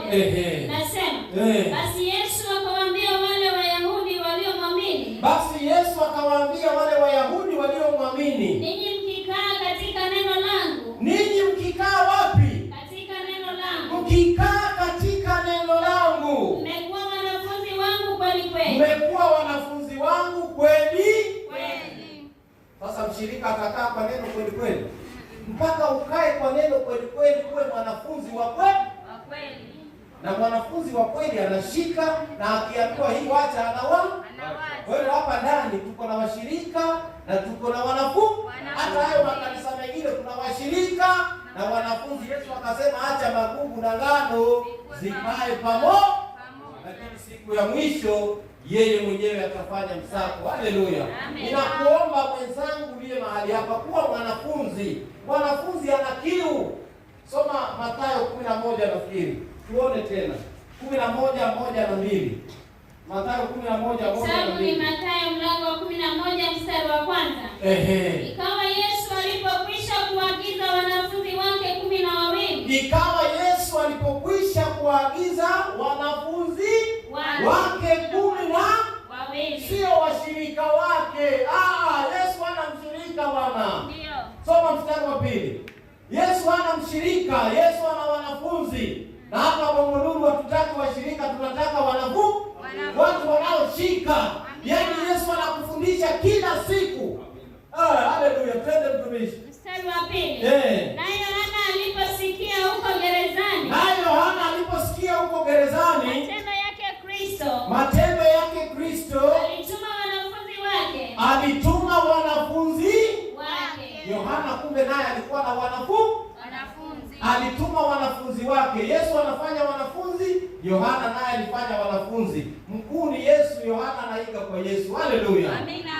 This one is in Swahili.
Nasema basi Yesu akawaambia wale Wayahudi waliomwamini. Basi Yesu akawaambia wale Wayahudi waliomwamini. Ninyi mkikaa katika neno langu. Ninyi mkikaa wapi? Katika neno langu. Mkikaa katika neno langu. Mmekuwa wanafunzi wangu kweli kweli. Mmekuwa wanafunzi wangu kweli kweli. Sasa mshirika akakaa kwa neno kweli kweli. Mpaka ukae kwa neno kweli kweli uwe mwanafunzi wa kweli. Na mwanafunzi wa kweli anashika na akiambiwa hii wacha anawacha. Kwa hiyo hapa ndani tuko na washirika na tuko na wanafunzi. Hata hayo makanisa mengine kuna washirika na wanafunzi. Yesu akasema acha magugu na ngano zikae pamoja. Lakini siku ya mwisho yeye mwenyewe atafanya msako. Haleluya. Ninakuomba mwenzangu uliye mahali hapa kuwa mwanafunzi. Mwanafunzi ana kiu. Soma Mathayo 11 nafikiri. Tuone tena. 11:1-2. Mathayo 11:1-2. Sababu ni Mathayo mlango wa 11 mstari wa kwanza. Ikawa Yesu alipokwisha kuagiza wanafunzi wake 12. Ikawa Yesu alipokwisha kuagiza wanafunzi wake 12. Sio washirika wake. Yesu hana mshirika bwana. Ndio. Soma mstari wa 2. Yesu hana mshirika, Yesu ana wanafunzi. Na hapa Bongolulu hatutaki washirika, tunataka wanafunzi. Watu wanaoshika. Yaani Yesu anakufundisha kila siku. Haleluya, twende mtumishi. Mstari wa 2. Naye Yohana aliposikia huko gerezani. Matendo yake Kristo. Alituma wanafunzi wake. Yohana kumbe naye alikuwa na wanafunzi. Alituma wanafunzi wake. Yesu anafanya wanafunzi, Yohana naye alifanya wanafunzi. Mkuu ni Yesu, Yohana anaiga kwa Yesu. Haleluya. Amina.